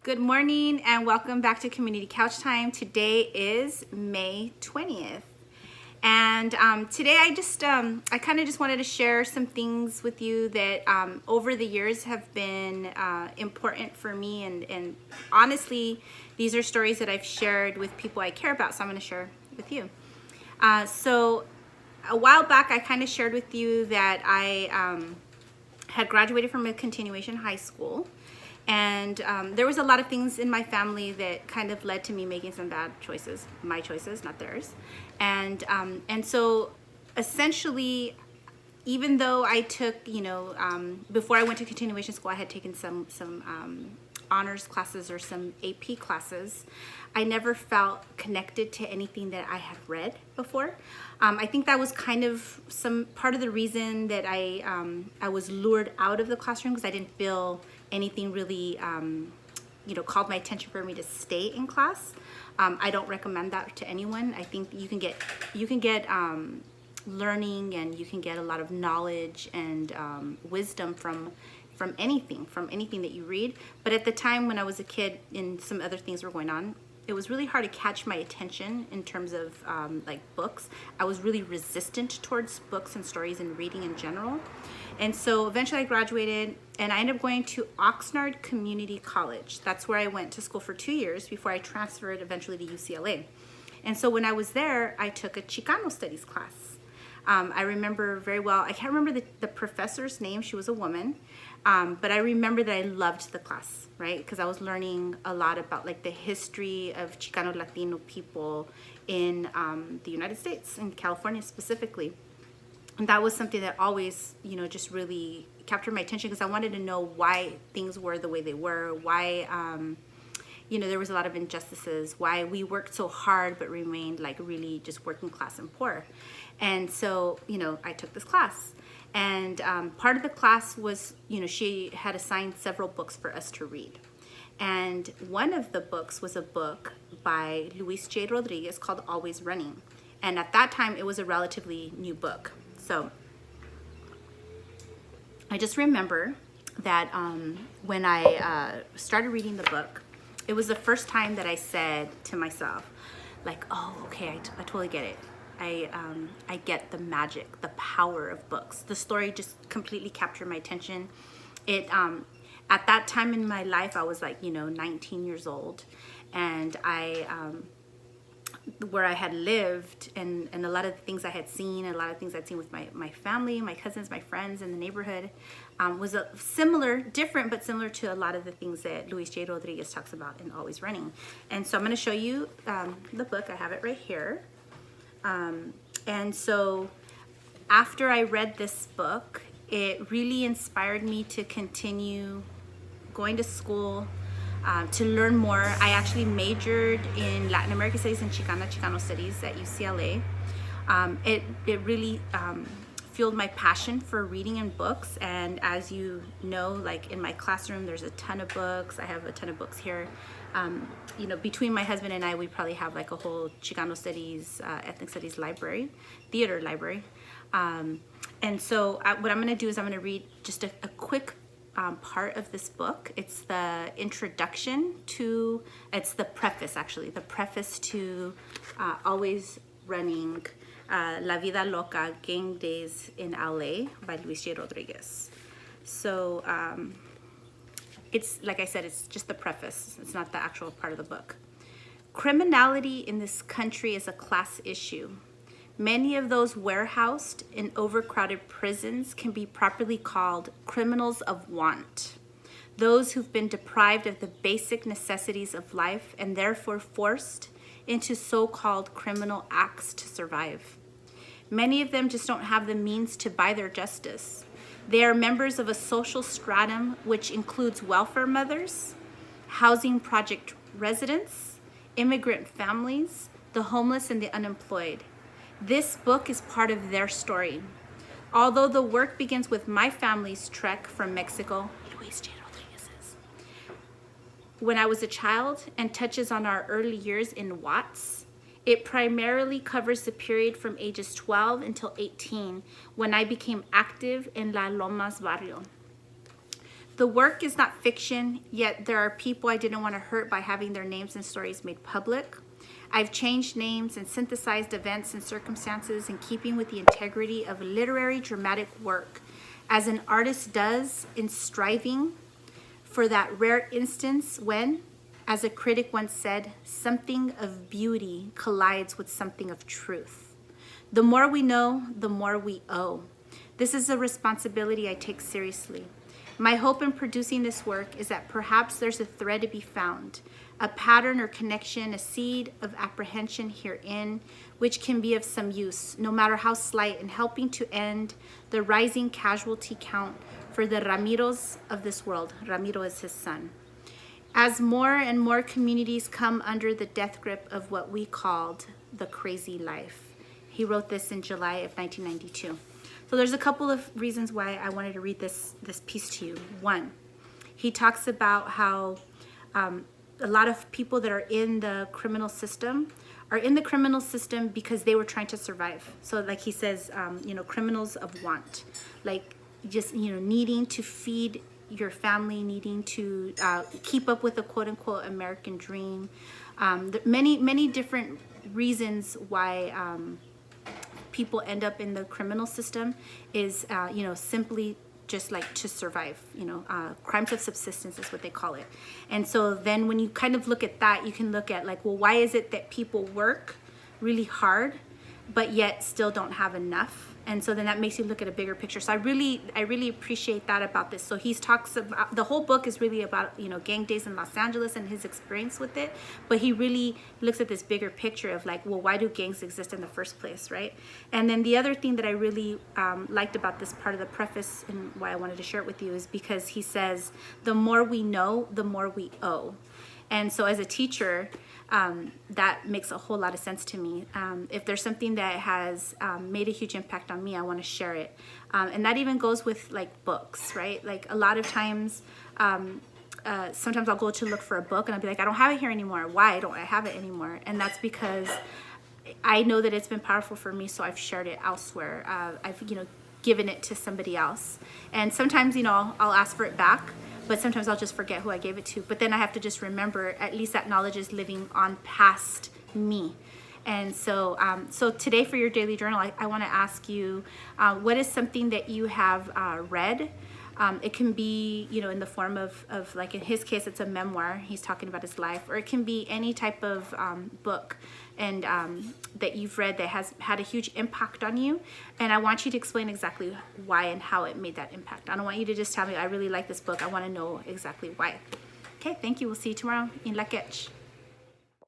Good morning and welcome back to Community Couch Time. Today is May 20th. And today I kind of just wanted to share some things with you that over the years have been important for me. And honestly, these are stories that I've shared with people I care about, so I'm going to share with you. So a while back, I kind of shared with you that I had graduated from a continuation high school. And there was a lot of things in my family that kind of led to me making some bad choices, my choices, not theirs. And so essentially, even though I took, before I went to continuation school, I had taken some honors classes or some AP classes, I never felt connected to anything that I had read before. I think that was kind of some part of the reason that I was lured out of the classroom, because I didn't feel anything really called my attention for me to stay in class. I don't recommend that to anyone. I think you can get learning, and you can get a lot of knowledge and wisdom from anything that you read. But at the time when I was a kid and some other things were going on, it was really hard to catch my attention in terms of like books. I was really resistant towards books and stories and reading in general. And so eventually I graduated and I ended up going to Oxnard Community College. That's where I went to school for 2 years before I transferred eventually to UCLA. And so when I was there, I took a Chicano studies class. I remember very well, I can't remember the professor's name, she was a woman, but I remember that I loved the class, right? Because I was learning a lot about like the history of Chicano Latino people in the United States, in California specifically. And that was something that always, just really captured my attention, because I wanted to know why things were the way they were, why, there was a lot of injustices, why we worked so hard but remained like really just working class and poor. And so, I took this class. And part of the class was, she had assigned several books for us to read. And one of the books was a book by Luis J. Rodriguez called Always Running. And at that time, it was a relatively new book. So I just remember that when I started reading the book, it was the first time that I said to myself, like, oh, okay, I totally get it. I get the magic, the power of books. The story just completely captured my attention. It at that time in my life, I was like, 19 years old, and where I had lived and a lot of the things I had seen, a lot of things I'd seen with my family, my cousins, my friends in the neighborhood, was different, but similar to a lot of the things that Luis J. Rodriguez talks about in Always Running. And so I'm going to show you the book. I have it right here. And so after I read this book, it really inspired me to continue going to school, to learn more. I actually majored in Latin American Studies and Chicano Studies at UCLA. It really fueled my passion for reading and books. And as you know, like in my classroom, there's a ton of books. I have a ton of books here. Between my husband and I, we probably have like a whole Chicano Studies, Ethnic Studies library, theater library. And so what I'm going to do is I'm going to read just a quick part of this book. It's the introduction to, it's the preface actually, the preface to Always Running, La Vida Loca, Gang Days in LA by Luis J. Rodriguez. So it's, like I said, it's just the preface. It's not the actual part of the book. Criminality in this country is a class issue. Many of those warehoused in overcrowded prisons can be properly called criminals of want. Those who've been deprived of the basic necessities of life and therefore forced into so-called criminal acts to survive. Many of them just don't have the means to buy their justice. They are members of a social stratum which includes welfare mothers, housing project residents, immigrant families, the homeless, and the unemployed. This book is part of their story. Although the work begins with my family's trek from Mexico, Luis J. Rodriguez's, when I was a child, and touches on our early years in Watts, it primarily covers the period from ages 12 until 18, when I became active in La Lomas barrio. The work is not fiction, yet there are people I didn't want to hurt by having their names and stories made public. I've changed names and synthesized events and circumstances in keeping with the integrity of literary dramatic work, as an artist does in striving for that rare instance when, as a critic once said, something of beauty collides with something of truth. The more we know, the more we owe. This is a responsibility I take seriously. My hope in producing this work is that perhaps there's a thread to be found, a pattern or connection, a seed of apprehension herein, which can be of some use, no matter how slight, in helping to end the rising casualty count for the Ramiros of this world. Ramiro is his son. As more and more communities come under the death grip of what we called the crazy life. He wrote this in July of 1992. So there's a couple of reasons why I wanted to read this piece to you. One, he talks about how a lot of people that are in the criminal system are in the criminal system because they were trying to survive. So like he says, criminals of want, like just, needing to feed your family, needing to keep up with the quote unquote American dream. Many different reasons why people end up in the criminal system is, simply just like to survive, crimes of subsistence is what they call it. And so then when you kind of look at that, you can look at like, well, why is it that people work really hard, but yet still don't have enough? And so then that makes you look at a bigger picture. So I really appreciate that about this. So he talks about, the whole book is really about, gang days in Los Angeles and his experience with it. But he really looks at this bigger picture of like, well, why do gangs exist in the first place, right? And then the other thing that I really liked about this part of the preface and why I wanted to share it with you is because he says, the more we know, the more we owe. And so as a teacher, that makes a whole lot of sense to me. If there's something that has made a huge impact on me, I want to share it. And that even goes with like books, right? Like a lot of times, sometimes I'll go to look for a book and I'll be like, I don't have it here anymore. Why don't I have it anymore? And that's because I know that it's been powerful for me, so I've shared it elsewhere. I've, given it to somebody else. And sometimes, I'll ask for it back. But sometimes I'll just forget who I gave it to. But then I have to just remember, at least that knowledge is living on past me. And so so today for your daily journal, I want to ask you, what is something that you have read? It can be, in the form of like in his case, it's a memoir. He's talking about his life. Or it can be any type of book and that you've read that has had a huge impact on you. And I want you to explain exactly why and how it made that impact. I don't want you to just tell me, I really like this book. I want to know exactly why. Okay, thank you. We'll see you tomorrow in La Quech.